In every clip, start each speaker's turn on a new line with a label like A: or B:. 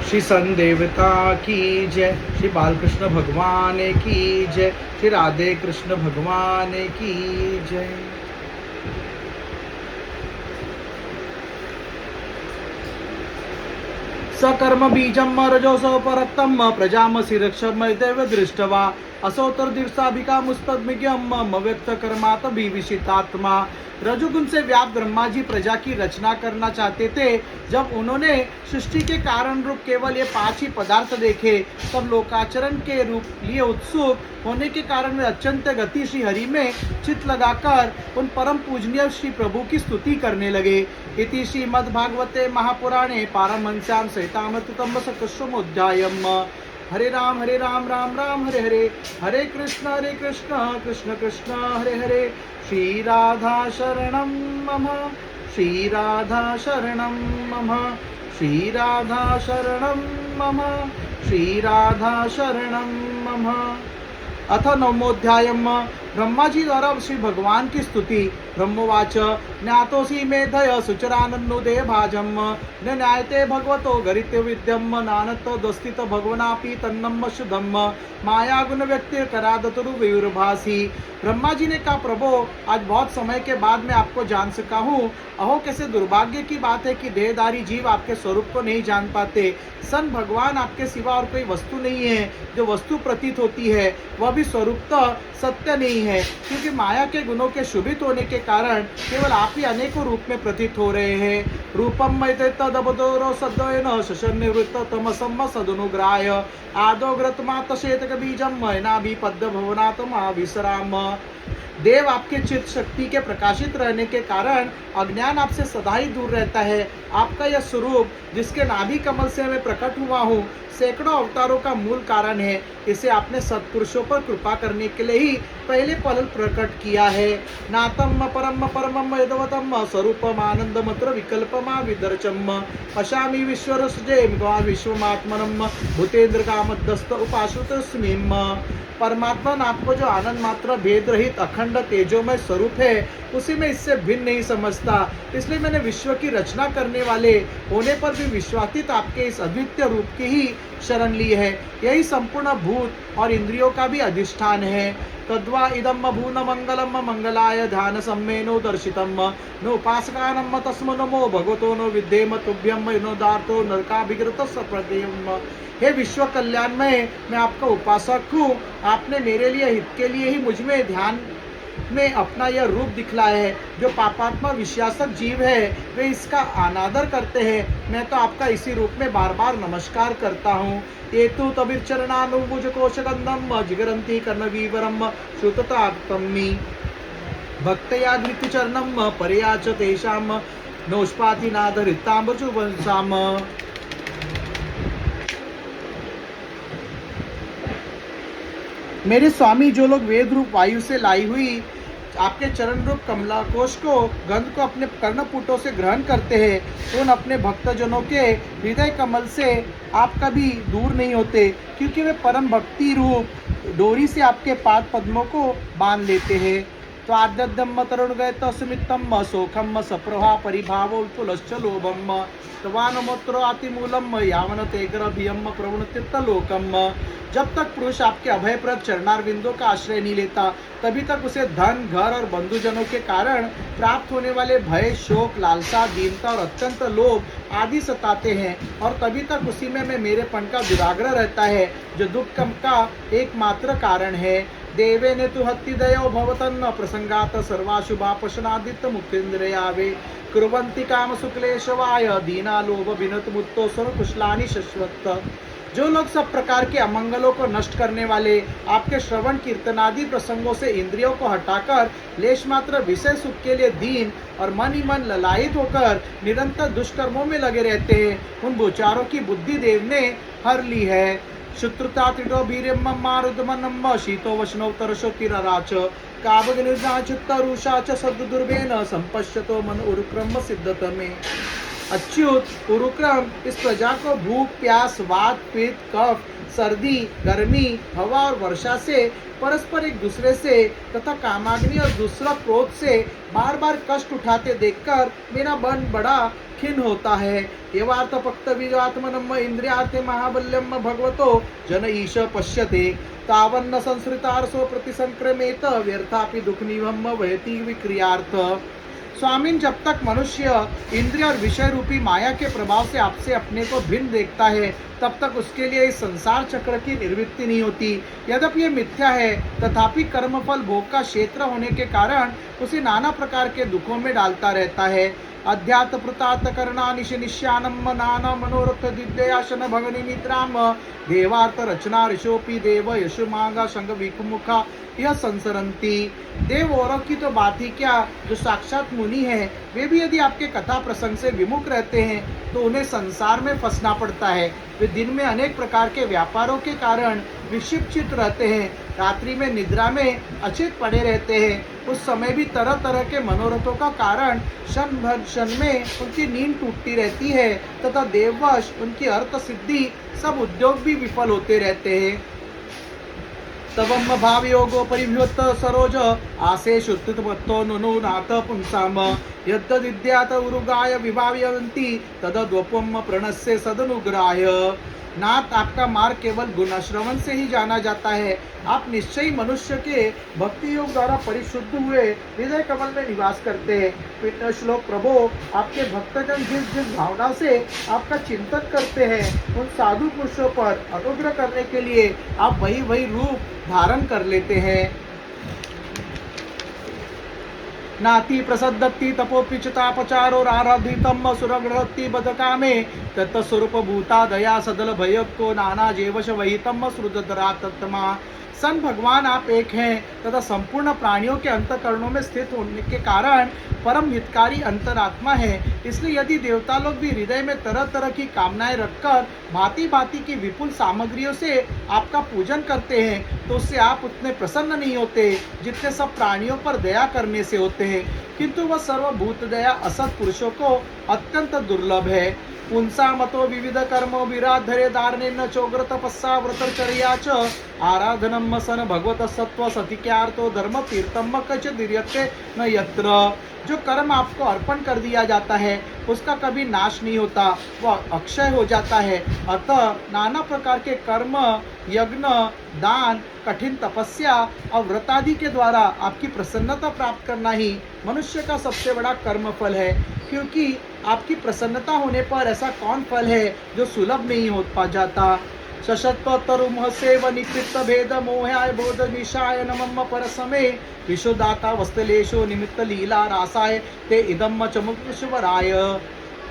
A: श्री सन देवता की जय, श्री बालकृष्ण भगवान की जय, श्री राधे कृष्ण भगवान की जय। सकर्म बीजम रजोसो परक्तम प्रजामसि रक्षम देव दृष्टवा असोतर दिवसाभिका मुस्तद्मिज्ञम व्यक्त कर्मात विविशितात्मा। रजुगुण से व्याप्त ब्रह्मा जी प्रजा की रचना करना चाहते थे। जब उन्होंने सृष्टि के कारण रूप केवल ये 5 ही पदार्थ देखे, तब लोकाचरण के रूप लिए उत्सुक होने के कारण वे अत्यंत गति श्री हरि में चित लगाकर उन परम पूजनीय श्री प्रभु की स्तुति करने लगे। इति श्रीमद्भागवते महापुराणे पारमहंस्यां सहितामृततम सकस्वमोऽध्यायम्। हरे राम राम राम हरे हरे, हरे कृष्ण कृष्ण कृष्ण हरे हरे। श्री राधा शरणं मम, श्री राधा शरणं मम, श्री राधा शरणं मम, श्री राधा शरणं मम। अथ नवमोऽध्यायम्। ब्रह्मा जी द्वारा श्री भगवान की स्तुति। ब्रह्मवाच ज्ञातोऽसि मेधय सुचरानन्नुदे भाजम न न्यायते भगवतो गरित्य विद्यम नानतो दस्तित भगवनापि तन्नम शुद्धम माया गुण व्यक्ति करादतुरु वियुर्भासी। ब्रह्मा जी ने कहा, प्रभो आज बहुत समय के बाद मैं आपको जान सका हूँ। अहो कैसे दुर्भाग्य की बात है कि देहधारी जीव आपके स्वरूप को नहीं जान पाते। सन भगवान आपके सिवा और कोई वस्तु नहीं है। जो वस्तु प्रतीत होती है वह भी स्वरूपतः सत्य नहीं है, क्योंकि माया के गुणों के शुभित होने के कारण केवल आप ही अनेकों रूप में प्रतीत हो रहे हैं। रूपम मैते तदबदोरो सद्वयन शशन निवृत्त तमसम सदनुग्राय आदो ग्रतमात शेतक बीजम मैना भी पद्म भवनात्मा विसराम। देव आपके चित्त शक्ति के प्रकाशित रहने के कारण अज्ञान आपसे सदा ही दूर रहता है। आपका यह स्वरूप जिसके नाभि कमल से मैं प्रकट हुआ हूँ सैकड़ों अवतारों का मूल कारण है। इसे आपने सत्पुरुषों पर कृपा करने के लिए ही पहले पल प्रकट किया है। नातम परम परमम यदवतम स्वरूपम आनंदमत्र विकल्पमा विदर्चम पशामि विश्वरसजे विश्वमात्मनम भूतेन्द्र कामदस्त उपाश्रुत स्मीम। परमात्मा आपको जो आनंद मात्र भेद रहित अखंड तेजोमय स्वरूप है उसी में इससे भिन्न नहीं समझता। इसलिए मैंने विश्व की रचना करने वाले होने पर भी विश्वातीत आपके इस अद्वितीय रूप की ही शरण ली है। यही संपूर्ण भूत और इंद्रियों का भी अधिष्ठान है। तद्वा इदम भून मंगलम मंगलाय ध्यान सम्मेनो दर्शितम नोपासकानम तस्म नमो भगवतो नो विद्येम तुभ्यम नोदार्तो नरकाभिग्रत सप्रदेयम। हे विश्व कल्याण मैं आपका उपासक हूँ। आपने मेरे लिए हित के लिए ही मुझ में ध्यान में अपना यह रूप दिखलाया है। जो पापात्मा विश्वासक जीव है वे इसका अनादर करते हैं। मैं तो आपका इसी रूप में बार बार नमस्कार करता हूँ। ये तो तबिर्चरणानुभुज कोशगंधम जिगरंती कर्णवीवरम श्रुतताक्तमी भक्तया धृतिचरणम परयाच तेषाम नोष्पाति नादरिताम्बुजुवंसाम। मेरे स्वामी, जो लोग वेद रूप वायु से लाई हुई आपके चरण रूप कमला कोश को गंध को अपने कर्णपुटों से ग्रहण करते हैं, उन अपने भक्तजनों के हृदय कमल से आप कभी दूर नहीं होते, क्योंकि वे परम भक्ति रूप डोरी से आपके पाद पद्मों को बांध लेते हैं। तो आद्यम तरुण गए तस्मितम सोखम सप्रभा परिभावो पुलश्च लोभम तवानमोत्रो आतिमूलम यावन तेग्रभियम प्रवृत्तिलोकम। जब तक पुरुष आपके अभयप्रद चरणारविंदों का आश्रय नहीं लेता तभी तक उसे धन, घर और बंधुजनों के कारण प्राप्त होने वाले भय, शोक, लालसा, दीनता और अत्यंत लोभ आदि सताते हैं, और तभी तक उसी में मेरेपन का दुराग्रह रहता है, जो दुख का एकमात्र कारण है। देवेने तु हत्तिदयो भवतन्न प्रसंगात सर्वाशुभापशनादित्य मुक्तेन्द्रियावे कुर्वन्ति काम सुक्लेशवाय दीना लोभ विनत मुत्तो सर्व कुशलानि शश्वत। जो लोग सब प्रकार के अमंगलों को नष्ट करने वाले आपके श्रवण कीर्तनादि प्रसंगों से इंद्रियों को हटाकर लेश मात्र विषय सुख के लिए दीन और मन ही मन ललायित होकर निरंतर दुष्कर्मों में लगे रहते हैं, उन विचारों की बुद्धि देव ने हर ली है। शुत्रुता त्रिडो वीर्यम मारुदमनम शीतो वशनो तरशो तिरराच कावगनिर्जा चित्तरुषा च सद्दुर्भेन संपश्यतो मन उरुक्रम सिद्धतमे। अच्युत उरुक्रम इस प्रजा को भूख प्यास वात पित्त कफ सर्दी गर्मी हवा और वर्षा से परस्पर एक दूसरे से तथा कामाग्नि और दूसरा क्रोध से बार बार कष्ट उठाते देखकर मेरा मन बड़ा खिन्न होता है। एवार्थ पक्त विजात्मनम इंद्रियार्थे महाबल्यम भगवतो जन ईश पश्यते तावन्न संसृतारसो प्रतिसंक्रमेत व्यर्थापि दुख निवम वहति विक्रियार्थ। स्वामीन, जब तक मनुष्य इंद्रिय और विषय रूपी माया के प्रभाव से आपसे अपने को भिन्न देखता है तब तक उसके लिए इस संसार चक्र की निवृत्ति नहीं होती। यद्यपि ये मिथ्या है तथापि कर्मफल भोग का क्षेत्र होने के कारण उसे नाना प्रकार के दुखों में डालता रहता है। अध्यात्म प्रतात करना निश्यानम नाना मनोरथ दिव्यासन भगनी निद्राम देवार्थ रचना ऋषोपी देव यशुमांगा संग विकुमुखा यह संसरंती। देव औरों की तो बात ही क्या, जो साक्षात मुनि है वे भी यदि आपके कथा प्रसंग से विमुख रहते हैं तो उन्हें संसार में फंसना पड़ता है। वे दिन में अनेक प्रकार के व्यापारों के कारण विक्षिप्त रहते हैं, रात्रि में निद्रा में अचेत पड़े रहते हैं। उस समय भी तरह तरह के मनोरथों का कारण क्षण भर क्षण में उनकी नींद टूटती रहती है तथा देववश उनकी अर्थ सिद्धि सब उद्योग भी विफल होते रहते हैं। तवम भाव योगो परिव्युत सरोज आसे शुद्धितमत्तो नुनुनाथ पुंसाम यद्विद्यात उरुगाय विभाव्यवन्ति तदद्वपम प्रणस्य सदनुग्राय। नाथ, आपका मार्ग केवल गुणश्रवण से ही जाना जाता है। आप निश्चय मनुष्य के भक्ति योग द्वारा परिशुद्ध हुए हृदय कमल में निवास करते हैं। पिता श्लोक प्रभो, आपके भक्तजन जिस जिस भावना से आपका चिंतन करते हैं उन साधु पुरुषों पर अनुग्रह करने के लिए आप वही वही रूप धारण कर लेते हैं। नाति प्रसद्दत्ति तपोपिचतापचारो आराधितम सुरगृहत्ति बदकामे तत्स्वरूप भूता दया सदल भयको नाना जेवश वहितम श्रुतधरा तत्मा। सन भगवान, आप एक हैं तथा संपूर्ण प्राणियों के अंतःकरणों में स्थित होने के कारण परम हितकारी अंतरात्मा है। इसलिए यदि देवता लोग भी हृदय में तरह तरह की कामनाएं रखकर भांति भांति की विपुल सामग्रियों से आपका पूजन करते हैं तो उससे आप उतने प्रसन्न नहीं होते जितने सब प्राणियों पर दया करने से होते हैं। किंतु वह सर्वभूत दया असत पुरुषों को अत्यंत दुर्लभ है। पुंसा मतो विविध कर्मो विराधरे धारणेन चोग्र तपस्सा व्रतचर्या च आराधनम सन भगवत सत्व सतिक्यार्थो धर्म तीर्थम कच दीर्यते न यत्र। जो कर्म आपको अर्पण कर दिया जाता है उसका कभी नाश नहीं होता, वह अक्षय हो जाता है। अतः नाना प्रकार के कर्म, यज्ञ, दान, कठिन तपस्या और व्रतादि के द्वारा आपकी प्रसन्नता प्राप्त करना ही मनुष्य का सबसे बड़ा कर्म फल है। क्योंकि आपकी प्रसन्नता होने पर ऐसा कौन फल है जो सुलभ नहीं हो पा जाता। सशत्वतरुम सेव निकृत भेद मोहाय बोध निशाय नमम परसमे विशुदाता वस्तलेशो निमित्त लीला रासाय ते इदम चमुकेश्वराय।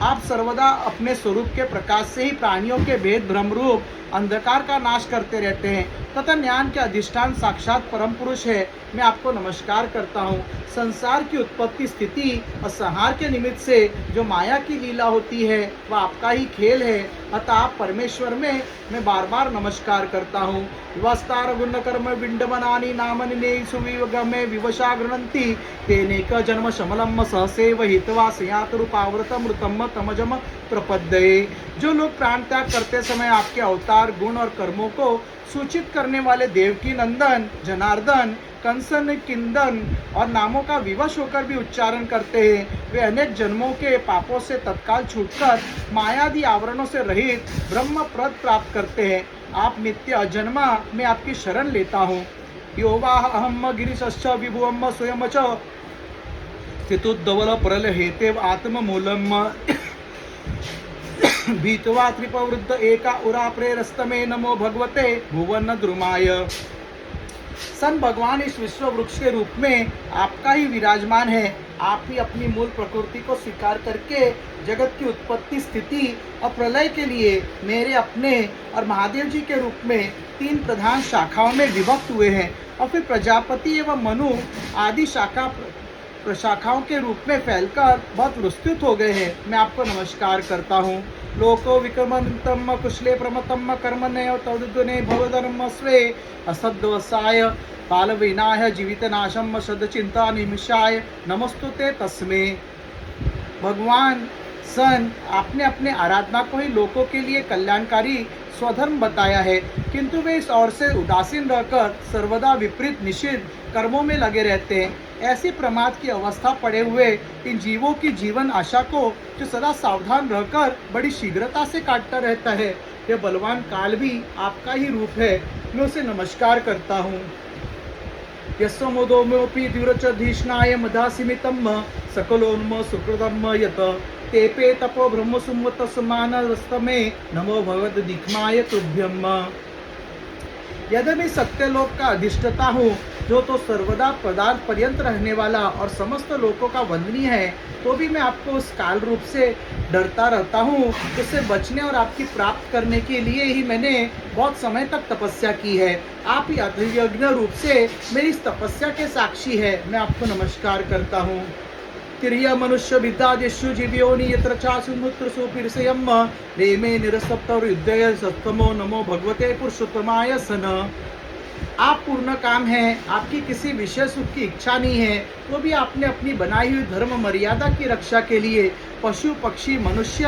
A: आप सर्वदा अपने स्वरूप के प्रकाश से ही प्राणियों के भेद भ्रमरूप अंधकार का नाश करते रहते हैं तथा ज्ञान के अधिष्ठान साक्षात परम पुरुष है। मैं आपको नमस्कार करता हूँ। संसार की उत्पत्ति स्थिति और संहार के निमित्त से जो माया की लीला होती है वह आपका ही खेल है। अतः आप परमेश्वर में मैं बार बार नमस्कार करता हूँ। विवस्तार गुण कर्म विंडमनानि नामनि सुविगमे विवशा गृणन्ति तेनेक जन्म शमलम सहसेव हितवा सयात रूपावृत मृतम तमजम प्रपद्ये। जो लोग प्राण त्याग करते समय आपके अवतार, गुण और कर्मों को सूचित करने वाले देवकी नंदन, जनार्दन, कंसन, किंदन और नामों का विवश होकर भी उच्चारण करते हैं, वे अनेक जन्मों के पापों से तत्काल छूटकर मायादि आवरणों से रहित ब्रह्म पद प्राप्त करते हैं। आप नित्य अजन्मा, मैं आपकी शरण लेता हूँ। यो वा अहम गिरिशश्च विभुवम स्वयं च स्थितुद्धवल परल हेतेव आत्ममूलम भीतवा त्रिपवृद्ध एका उरा प्रेरस्तमे नमो भगवते भुवन द्रुमाय। सन भगवान इस विश्व वृक्ष के रूप में आपका ही विराजमान है। आप ही अपनी मूल प्रकृति को स्वीकार करके जगत की उत्पत्ति, स्थिति और प्रलय के लिए मेरे अपने और महादेव जी के रूप में 3 प्रधान शाखाओं में विभक्त हुए हैं और फिर प्रजापति एवं मनु आदि शाखाओं के रूप में फैलकर बहुत विस्तृत हो गए हैं। मैं आपको नमस्कार करता हूँ। लोको विक्रमंतम कुशले प्रमतम कर्मण्य तौद्वने भवधर्म स्वे असद्वसाय बालविनाय जीवितनाशम सदचिंता निमिषाय नमस्तुते तस्मे। भगवान, सन आपने अपने आराधना को ही लोगों के लिए कल्याणकारी स्वधर्म बताया है, किंतु वे इस ओर से उदासीन रहकर सर्वदा विपरीत निषिद्ध कर्मों में लगे रहते हैं। ऐसी प्रमाद की अवस्था पड़े हुए इन जीवों की जीवन आशा को जो सदा सावधान रहकर बड़ी शीघ्रता से काटता रहता है, यह बलवान काल भी आपका ही रूप है। मैं उसे नमस्कार करता हूँ। यस्समोदोमोऽपि द्विरचधीष्णाय मदासिमितम् सकलोन्म सुकृतम् यत तेपे तपो ब्रह्मसुमतसमानस्तमे नमो भगवद्दीक्षमाय तुभ्यम्। यदि मैं सत्यलोक का अधिष्ठता हूँ, जो तो सर्वदा पदार्थ पर्यंत रहने वाला और समस्त लोकों का वंदनीय है, तो भी मैं आपको उस काल रूप से डरता रहता हूँ। उससे बचने और आपकी प्राप्त करने के लिए ही मैंने बहुत समय तक तपस्या की है। आप ही अभियज्ञ रूप से मेरी इस तपस्या के साक्षी है। मैं आपको नमस्कार करता हूँ। तिर्य मनुष्य विद्यादिषु जीव्योनि यत्र चासुमुत्र सुपीर्षयम् रेमे निरसप्तव युद्धय सत्तमो नमो भगवते पुरुषोत्तमाय सन। आप पूर्ण काम है, आपकी किसी विषय सुख की इच्छा नहीं है, तो भी आपने अपनी बनाई हुई धर्म मर्यादा की रक्षा के लिए पशु पक्षी मनुष्य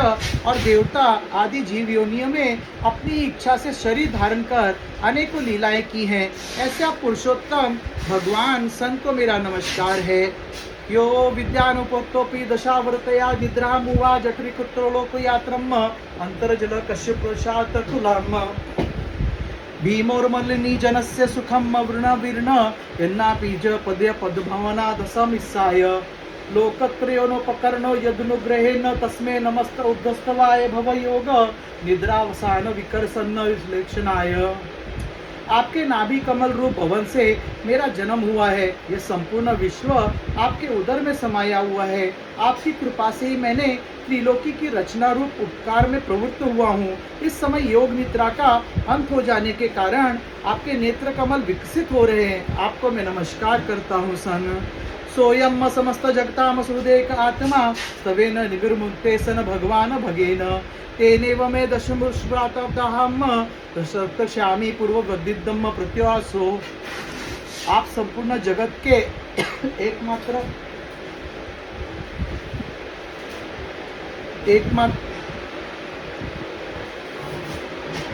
A: और देवता आदि जीव योनियों में अपनी इच्छा से शरीर धारण कर अनेकों लीलाएं की हैं। ऐसे आप पुरुषोत्तम भगवान सन को मेरा नमस्कार है। यो विद्यानुपोत्तोपि दशावर्तया निद्रामुवा जठरीकुत्रो लोकयात्रम् अंतर्जल कश्यपशात कुलाम् भीमोर्मलिनी जनस्य सुखम वृणवीर्ण यन्नापीज पद्य पद्भवनादसमिस्साय लोकत्रयोनोपकरणो यदनुग्रहेण तस्मै नमस्त उद्धस्तवाय भवयोग निद्रावसान विकर्षण विश्लेषणाय। आपके नाभि कमल रूप भवन से मेरा जन्म हुआ है। यह संपूर्ण विश्व आपके उदर में समाया हुआ है। आपकी कृपा से ही मैंने त्रिलोकी की रचना रूप उपकार में प्रवृत्त हुआ हूँ। इस समय योग निद्रा का अंत हो जाने के कारण आपके नेत्र कमल विकसित हो रहे हैं। आपको मैं नमस्कार करता हूँ सन। सोयम समस्त जगताम सुदेक आत्मा स्तवेन निविर्मुक्ते सन भगवान भगेन तेनेव मे दशमुष्प्रातब्दहम दशश्यामी पूर्व वद्दिदम प्रत्यासो। आप संपूर्ण जगत के एकमात्र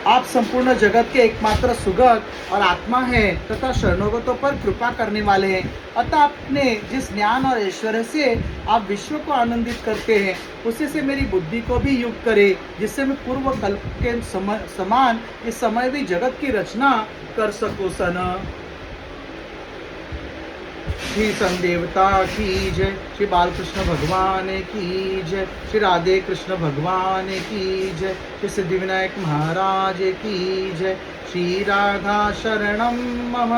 A: आप संपूर्ण जगत के एकमात्र सुगत और आत्मा है तथा शरणोगतों पर कृपा करने वाले हैं। अतः आपने जिस ज्ञान और ऐश्वर्य से आप विश्व को आनंदित करते हैं, उसी से मेरी बुद्धि को भी युक्त करे, जिससे मैं पूर्व कल्प के समान इस समय भी जगत की रचना कर सकूं सन। श्री संदेवता की जय, श्री बालकृष्ण भगवान की जय, श्री राधे कृष्ण भगवान की जय, श्री सिद्धिविनायक महाराज की जय। श्री राधा शरणं मम,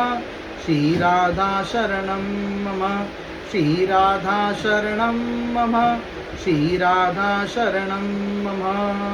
A: श्री राधा शरणं मम, श्री राधा शरणं मम, श्री राधा शरणं मम।